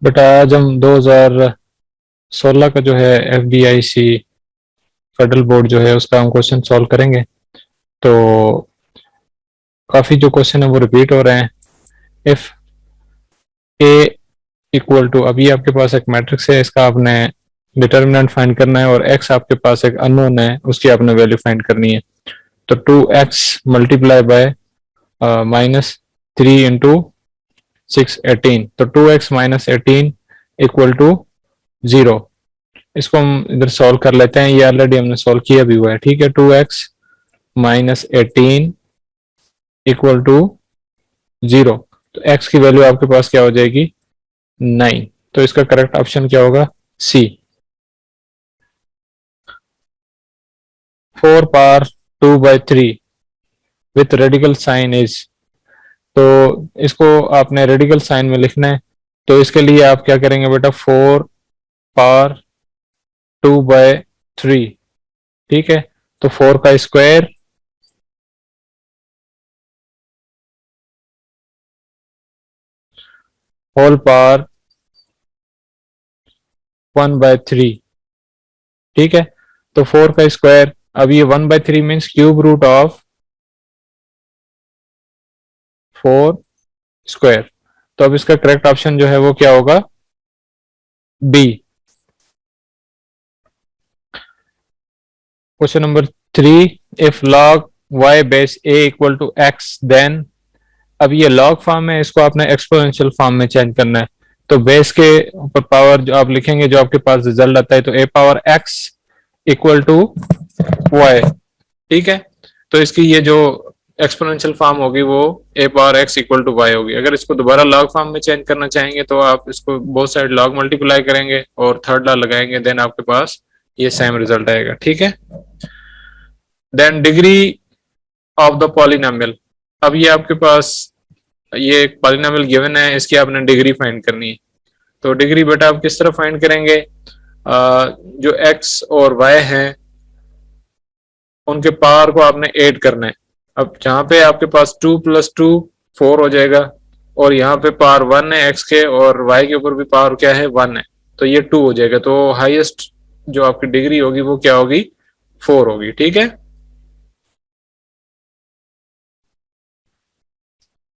बेटा आज हम 2016 का जो है FDIC फेडरल बोर्ड जो है उसका हम क्वेश्चन सॉल्व करेंगे। तो काफ़ी जो क्वेश्चन है वो रिपीट हो रहे हैं। इफ़ ए इक्वल टू, अभी आपके पास एक मैट्रिक्स है, इसका आपने डिटर्मिनेंट फाइंड करना है और एक्स आपके पास एक अननोन है, उसकी आपने वैल्यू फाइंड करनी है। तो 2x मल्टीप्लाई बाय -3 इंटू 6 18, तो 2x माइनस 18 इक्वल टू 0। इसको हम इधर सॉल्व कर लेते हैं, ये ऑलरेडी हमने सॉल्व किया भी हुआ है। ठीक है, 2x माइनस 18 इक्वल टू 0। तो x की वैल्यू आपके पास क्या हो जाएगी, 9। तो इसका करेक्ट ऑप्शन क्या होगा, C. 4 power 2/3 with radical sign is, तो इसको आपने रेडिकल साइन में लिखना है। तो इसके लिए आप क्या करेंगे बेटा, 4 पावर 2/3। ठीक है, तो 4 का स्क्वायर होल पावर 1/3। ठीक है, तो 4 का स्क्वायर, अब ये 1/3 means cube root of 4 square. तो अब इसका करेक्ट ऑप्शन जो है वो क्या होगा, B. Question number 3, if log y base a equal to x then, अब ये लॉग फॉर्म है, इसको आपने एक्सपोनेंशियल फॉर्म में चेंज करना है। तो बेस के ऊपर पावर जो आप लिखेंगे, जो आपके पास रिजल्ट आता है, तो a power x equal to y। ठीक है, तो इसकी ये जो एक्सपोनेंशियल फॉर्म होगी वो a power x equal to y होगी। अगर इसको दोबारा लॉग फॉर्म में चेंज करना चाहेंगे तो आप इसको बोथ साइड लॉग मल्टीप्लाई करेंगे और थर्ड लॉ लगाएंगे, देन आपके पास ये सेम रिजल्ट आएगा। ठीक है, then degree of the polynomial, अब ये आपके पास ये एक पॉलिनोमियल गिवन है, इसकी आपने डिग्री फाइंड करनी है। तो डिग्री बेटा आप किस तरह फाइंड करेंगे, जो x और y हैं उनके पावर को आपने ऐड करना है। अब जहां पे आपके पास 2 + 2 4 हो जाएगा, और यहाँ पे पावर 1 है x के, और y के ऊपर भी पावर क्या है, 1 है, तो ये 2 हो जाएगा। तो हाईएस्ट जो आपकी डिग्री होगी वो क्या होगी, 4 होगी। ठीक है,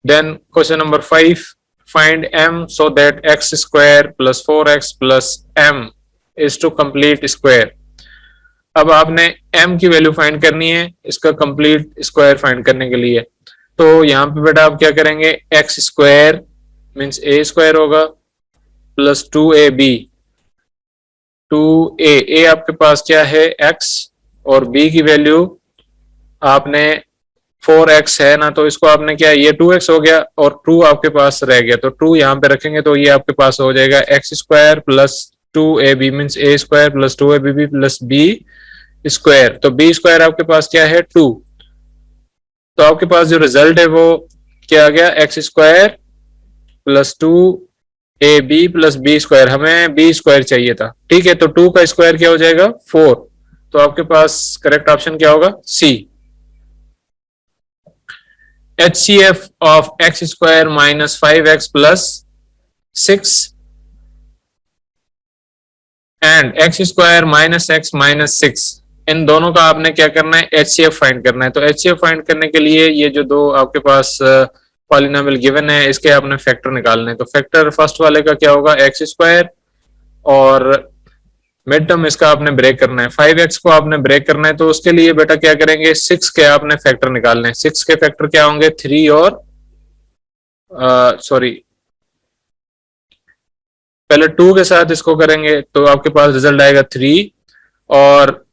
then question number 5, find m so that x square plus 4x plus m is to complete square। अब आपने m की वैल्यू फाइंड करनी है इसका कंप्लीट स्क्वायर फाइंड करने के लिए। तो यहाँ पे बेटा आप क्या करेंगे, एक्स स्क्वायर मीन्स ए स्क्वायर होगा प्लस 2ab, 2a आपके पास क्या है x, और b की वैल्यू आपने 4x है ना, तो इसको आपने क्या, ये 2x हो गया और 2 आपके पास रह गया, तो 2 यहाँ पे रखेंगे तो ये आपके पास हो जाएगा x square plus 2ab means a square plus 2ab plus b square. तो b स्क्वायर आपके पास क्या है, 2। तो आपके पास जो रिजल्ट है वो क्या आ गया, x square plus 2ab plus b square, हमें b स्क्वायर चाहिए था। ठीक है, तो 2 का स्क्वायर क्या हो जाएगा, 4। तो आपके पास करेक्ट ऑप्शन क्या होगा, सी। HCF of x square minus 5x plus 6 and x square minus x minus 6, इन दोनों का आपने क्या करना है, HCF फाइंड करना है। तो HCF फाइंड करने के लिए ये जो दो आपके पास पॉलिनोमियल गिवन है, इसके आपने फैक्टर निकालने हैं। तो फैक्टर फर्स्ट वाले का क्या होगा, एक्स स्क्वायर, और मिड टर्म इसका आपने ब्रेक करना है, 5x को आपने ब्रेक करना है। तो उसके लिए बेटा क्या करेंगे, 6 के आपने फैक्टर निकालने हैं। 6 के फैक्टर क्या होंगे, 3 और सॉरी पहले 2 के साथ इसको करेंगे तो आपके पास रिजल्ट आएगा 3, और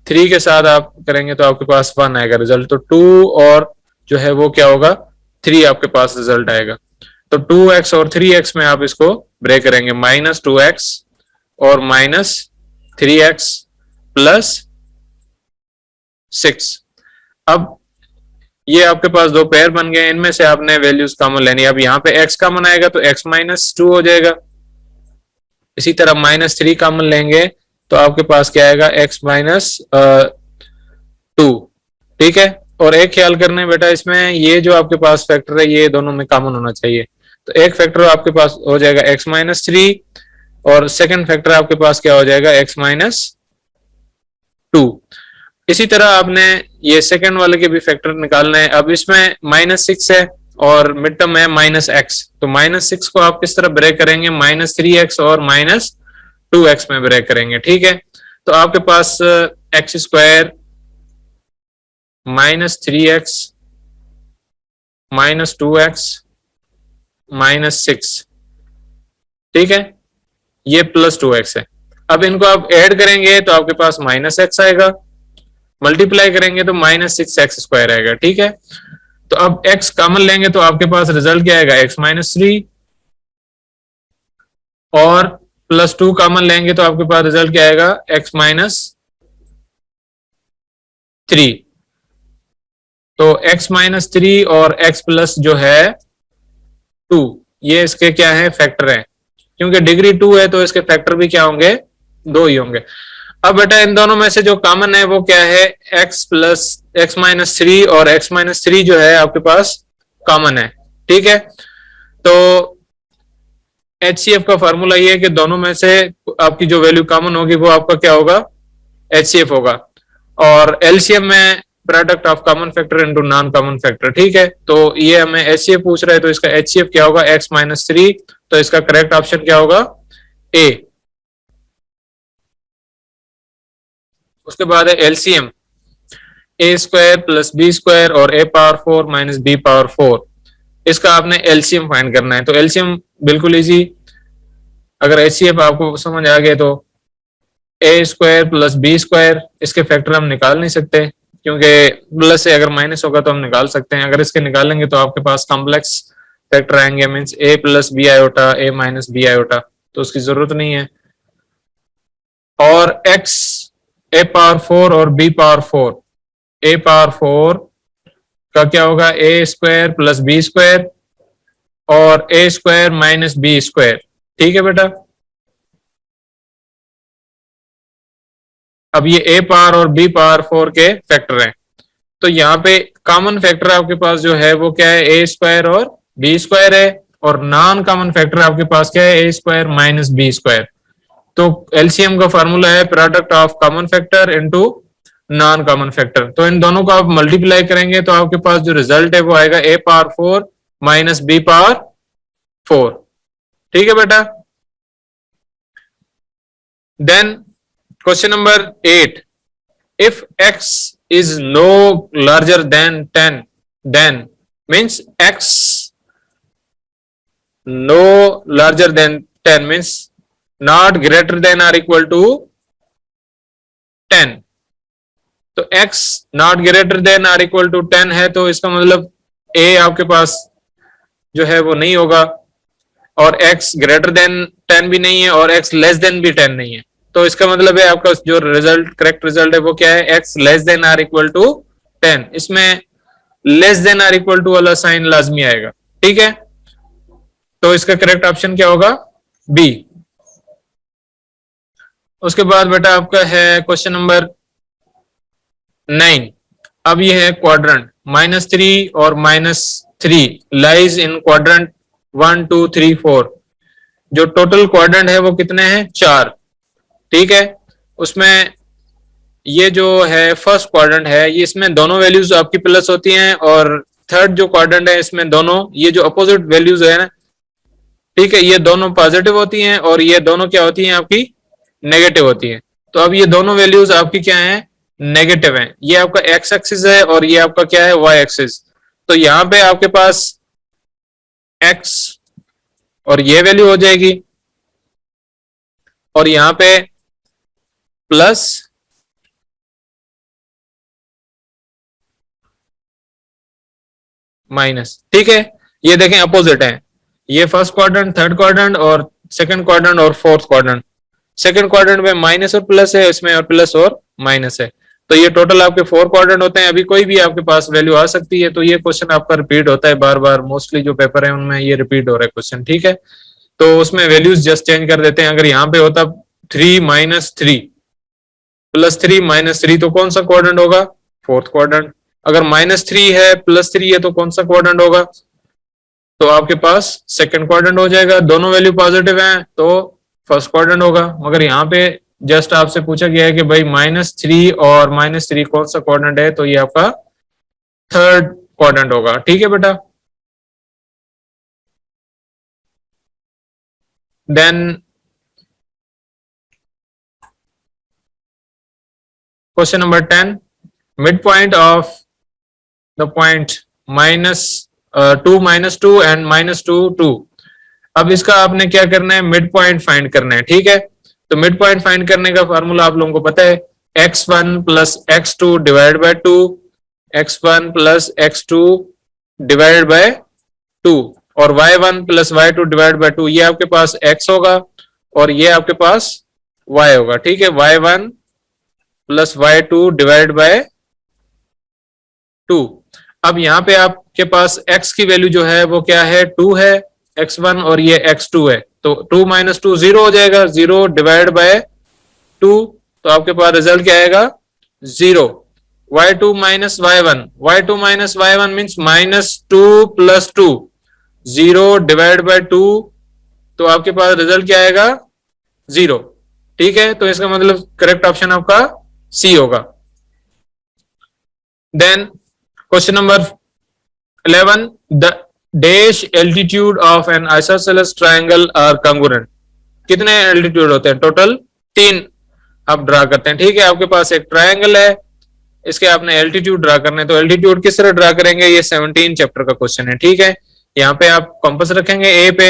3 के साथ आप करेंगे तो आपके पास 1 आएगा रिजल्ट। तो 2 और जो है वो क्या होगा, 3 आपके पास रिजल्ट आएगा। तो 2x और 3x में आप इसको ब्रेक करेंगे, -2x और -3x प्लस 6। अब ये आपके पास दो पेयर बन गए, इनमें से आपने वैल्यूज कॉमन लेनी है। अब यहाँ पे x कॉमन आएगा तो x -2 हो जाएगा। इसी तरह -3 कॉमन लेंगे तो आपके पास क्या आएगा, x -2। ठीक है, और एक ख्याल करना है बेटा, इसमें ये जो आपके पास फैक्टर है ये दोनों में कॉमन होना चाहिए। तो एक फैक्टर आपके पास हो जाएगा x माइनस 3 और सेकंड फैक्टर आपके पास क्या हो जाएगा x माइनस 2। इसी तरह आपने ये सेकंड वाले के भी फैक्टर निकालना है। अब इसमें -6 है और मिड टर्म है -x, तो -6 को आप किस तरह ब्रेक करेंगे, -3x और -2x में ब्रेक करेंगे। ठीक है, तो आपके पास x स्क्वायर -3x -2x -6, ठीक है, ये +2x है। अब इनको आप ऐड करेंगे तो आपके पास -x आएगा, मल्टीप्लाई करेंगे तो -6x² आएगा। ठीक है, तो अब x कॉमन लेंगे तो आपके पास रिजल्ट क्या आएगा, x -3, और +2 कॉमन लेंगे तो आपके पास रिजल्ट क्या आएगा, x -3। तो x -3 और x प्लस जो है 2, ये इसके क्या है, फैक्टर है। क्योंकि डिग्री 2 है तो इसके फैक्टर भी क्या होंगे, 2 ही होंगे। अब बेटा इन दोनों में से जो कॉमन है वो क्या है, x -3 और x -3 जो है आपके पास कॉमन है। ठीक है, तो HCF का फॉर्मूला ये है कि दोनों में से आपकी जो वैल्यू कॉमन होगी वो आपका क्या होगा, HCF होगा। और LCM में product of common factor into non common factor. ठीक है, तो ये हमें HCF पूछ रहा है, तो इसका HCF क्या होगा, x -3, तो इसका करेक्ट ऑप्शन क्या होगा, A। उसके बाद है LCM, a² + b² और a⁴ - b⁴। इसका आपने LCM फाइंड करना है। तो LCM बिल्कुल इजी, अगर HCF आपको समझ आ गए तो a² + b², इसके फैक्टर हम निकाल नहीं सकते क्योंकि प्लस से अगर माइनस होगा तो हम निकाल सकते हैं। अगर इसके निकालेंगे तो आपके पास कॉम्प्लेक्स फैक्टर आएंगे, means a + b iota a - b iota, तो उसकी जरूरत नहीं है। और x a⁴ और b⁴, a⁴ का क्या होगा, a² + b² और a² - b²। ठीक है बेटा, अब ये a⁴ और b⁴ के फैक्टर हैं, तो यहाँ पे कॉमन फैक्टर आपके पास जो है वो क्या है, a² और b² है, और नॉन कॉमन फैक्टर आपके पास क्या है, a² - b²। तो एलसीएम का फार्मूला है product of common factor into non common factor. तो इन दोनों को आप मल्टीप्लाई करेंगे तो आपके पास जो रिजल्ट है वो आएगा a⁴ - b⁴। ठीक है बेटा, then question number 8, if x is no larger than 10, then means x no larger than 10 means not greater than or equal to 10। तो x not greater than or equal to 10 है, तो इसका मतलब a आपके पास जो है वो नहीं होगा, और x greater than 10 भी नहीं है, और x less than भी 10 नहीं है। तो इसका मतलब है आपका जो रिजल्ट, करेक्ट रिजल्ट है वो क्या है, x less than or equal to 10। इसमें less than or equal to वाला साइन लाजमी आएगा। ठीक है, तो इसका करेक्ट ऑप्शन क्या होगा, बी। उसके बाद बेटा आपका है क्वेश्चन नंबर 9। अब ये है क्वाड्रेंट, -3 और -3 लाइज इन क्वाड्रेंट 1 2 3 4। जो टोटल क्वाड्रेंट है वो कितने हैं, 4। ठीक है, उसमें ये जो है फर्स्ट क्वाड्रेंट है, ये इसमें दोनों वैल्यूज आपकी प्लस होती हैं, और थर्ड जो क्वाड्रेंट है इसमें दोनों ये जो अपोजिट वैल्यूज है ना, ठीक है, ये दोनों पॉजिटिव होती हैं और ये दोनों क्या होती हैं, आपकी नेगेटिव होती हैं। तो अब ये दोनों वैल्यूज आपकी क्या हैं, नेगेटिव हैं। ये आपका एक्स एक्सिस है और ये आपका क्या है, वाई एक्सिस। तो यहाँ पे आपके पास एक्स और ये वैल्यू हो जाएगी, और यहाँ पे प्लस माइनस। ठीक है, ये देखें अपोजिट है, ये फर्स्ट क्वाड्रेंट, थर्ड क्वाड्रेंट और सेकंड क्वाड्रेंट और फोर्थ क्वाड्रेंट। सेकंड क्वाड्रेंट में माइनस और प्लस है, इसमें और प्लस और माइनस है। तो ये टोटल आपके 4 क्वाड्रेंट होते हैं। अभी कोई भी आपके पास वैल्यू आ सकती है, तो ये क्वेश्चन आपका रिपीट होता है बार बार, मोस्टली जो पेपर है उनमें ये रिपीट हो रहा है क्वेश्चन। ठीक है, तो उसमें वैल्यूज जस्ट चेंज कर देते हैं। अगर यहाँ पे होता 3 - 3 + 3 - 3, तो कौन सा क्वाड्रेंट होगा, फोर्थ क्वाड्रेंट। अगर -3 है +3 है तो कौन सा क्वाड्रेंट होगा, तो आपके पास सेकंड क्वाड्रेंट हो जाएगा। दोनों वैल्यू पॉजिटिव हैं तो फर्स्ट क्वाड्रेंट होगा। मगर यहाँ पे जस्ट आपसे पूछा गया है कि भाई -3 और -3 कौन सा क्वाड्रेंट है, तो ये आपका थर्ड क्वाड्रेंट होगा। ठीक है बेटा। Then question number 10, mid point of the point -2 -2 and -2 2। अब इसका आपने क्या करना है, मिड पॉइंट फाइंड करना है। ठीक है, तो मिड पॉइंट फाइंड करने का फार्मूला आप लोगों को पता है, x1 plus x2 divide by 2, x1 plus x2 divide by 2 और y1 plus y2 divide by 2। ये आपके पास x होगा और ये आपके पास y होगा। ठीक है, y1 plus y2 divide by 2। अब यहाँ पे आपके पास x की वैल्यू जो है वो क्या है, 2 है, x1 और ये x2 है, तो 2 माइनस 2 0 हो जाएगा, 0 डिवाइड बाय 2, तो आपके पास रिजल्ट क्या आएगा, 0। y2 minus y1, y2 minus y1 means -2 plus 2, 0 divide by 2, तो आपके पास रिजल्ट क्या आएगा, 0। ठीक है, तो इसका मतलब करेक्ट ऑप्शन आपका सी होगा। Then question number 11, the dash altitude of an isosceles triangle are congruent. कितने एल्टीट्यूड होते हैं, टोटल 3 आप ड्रा करते हैं। ठीक है, आपके पास एक ट्रायंगल है, इसके आपने एल्टीट्यूड ड्रा करने, तो एल्टीट्यूड किस तरह ड्रा करेंगे, ये 17 चैप्टर का क्वेश्चन है। ठीक है, यहाँ पे आप कंपास रखेंगे ए पे,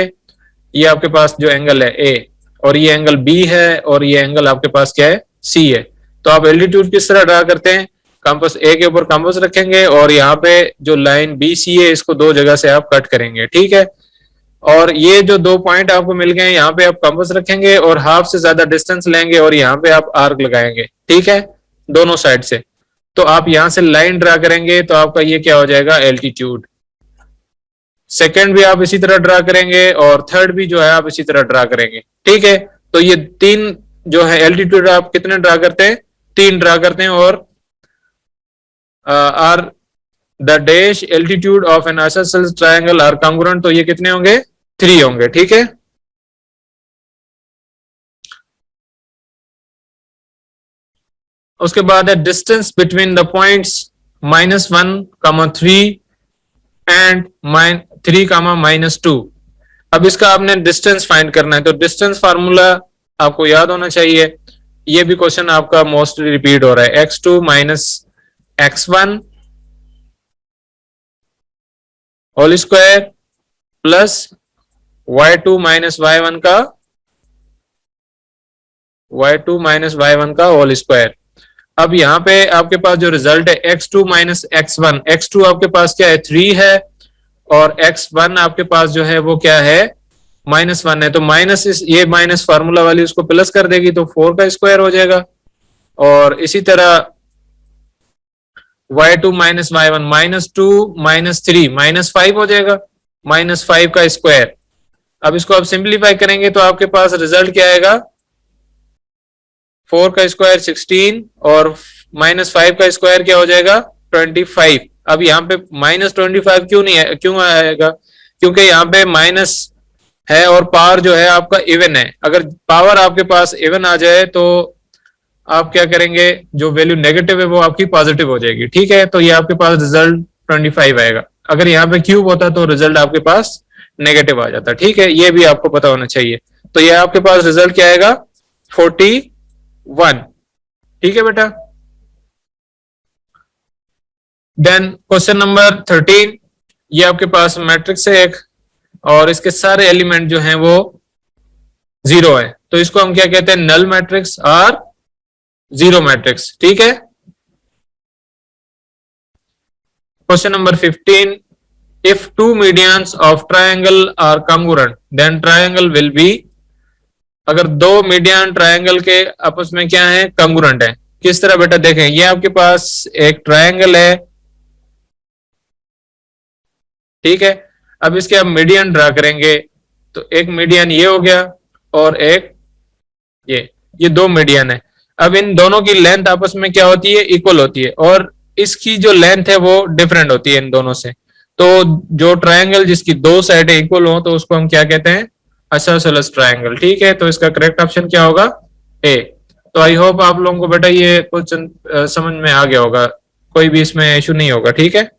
ये आपके पास जो एंगल है ए, और ये एंगल बी है, और ये एंगल आपके पास क्या है, सी है। तो आप एल्टीट्यूड किस तरह ड्रा करते हैं, कंपास ए के ऊपर कंपास रखेंगे और यहाँ पे जो लाइन बी सी है इसको 2 जगह से आप कट करेंगे। ठीक है, और ये जो 2 पॉइंट आपको मिल गए, यहाँ पे आप कंपास रखेंगे और हाफ से ज्यादा डिस्टेंस लेंगे और यहाँ पे आप आर्क लगाएंगे। ठीक है, दोनों साइड से, तो आप यहां से लाइन ड्रा करेंगे, तो आपका ये क्या हो जाएगा, एल्टीट्यूड। सेकंड भी आप इसी तरह ड्रा करेंगे और थर्ड भी जो है आप इसी तरह ड्रा करेंगे। ठीक है, तो ये 3 जो है एल्टीट्यूड आप कितने ड्रा करते हैं, 3 ड्रा करते हैं, और are the dash altitude of an isosceles triangle are congruent, तो ये कितने होंगे, 3 होंगे। ठीक है, उसके बाद है distance between the points -1, 3 and -3, -2। अब इसका आपने डिस्टेंस फाइंड करना है, तो डिस्टेंस फार्मूला आपको याद होना चाहिए। ये भी क्वेश्चन आपका मोस्टली रिपीट हो रहा है, x2 minus x1 whole square plus y2 minus y1 का होल स्क्वायर। अब यहाँ पे आपके पास जो रिजल्ट है x2 माइनस x1, x2 आपके पास क्या है, 3 है, और x1 आपके पास जो है वो क्या है, -1 है, तो माइनस ये माइनस फार्मूला वाली उसको प्लस कर देगी, तो 4 का स्क्वायर हो जाएगा। और इसी तरह y2 माइनस y1, -2 -3 -5 हो जाएगा, -5 का स्क्वायर। अब इसको आप सिंप्लीफाई करेंगे तो आपके पास रिजल्ट क्या आएगा, 4 का स्क्वायर 16 और -5 का स्क्वायर क्या हो जाएगा, 25। अब यहाँ पे -25 क्यों नहीं है, क्यों आएगा, क्योंकि यहाँ पे माइनस है और पावर जो है आपका इवन है। अगर पावर आपके पास इवन आ जाए तो आप क्या करेंगे, जो वैल्यू नेगेटिव है वो आपकी पॉजिटिव हो जाएगी। ठीक है, तो ये आपके पास रिजल्ट 25 आएगा। अगर यहाँ पे क्यूब होता तो रिजल्ट आपके पास नेगेटिव आ जाता। ठीक है, ये भी आपको पता होना चाहिए। तो ये आपके पास रिजल्ट क्या आएगा, 41। ठीक है बेटा। देन क्वेश्चन नंबर 13, ये आपके पास मैट्रिक्स है एक, और इसके सारे एलिमेंट जो हैं वो 0 है, तो इसको हम क्या कहते हैं, नल मैट्रिक्स और 0 मैट्रिक्स। ठीक है। Question number 15, if 2 medians of triangle are congruent then triangle will be. अगर 2 मीडियन ट्रायंगल के आपस में क्या है, कांग्रुएंट है। किस तरह बेटा, देखें, ये आपके पास एक ट्रायंगल है, ठीक है। अब इसके आप मीडियन ड्रा करेंगे, तो एक मीडियन ये हो गया और एक ये 2 मीडियन है। अब इन दोनों की लेंथ आपस में क्या होती है, इक्वल होती है, और इसकी जो लेंथ है वो डिफरेंट होती है इन दोनों से। तो जो ट्रायंगल जिसकी दो साइडें इक्वल हो तो उसको हम क्या कहते हैं, आइसोसेलेस ट्रायंगल। ठीक है, तो इसका करेक्ट ऑप्शन क्या होगा, ए। तो आई होप आप लोगों को बेटा ये क्वेश्चन समझ में आ गया होगा, कोई भी इसमें इशू नहीं होगा। ठीक है।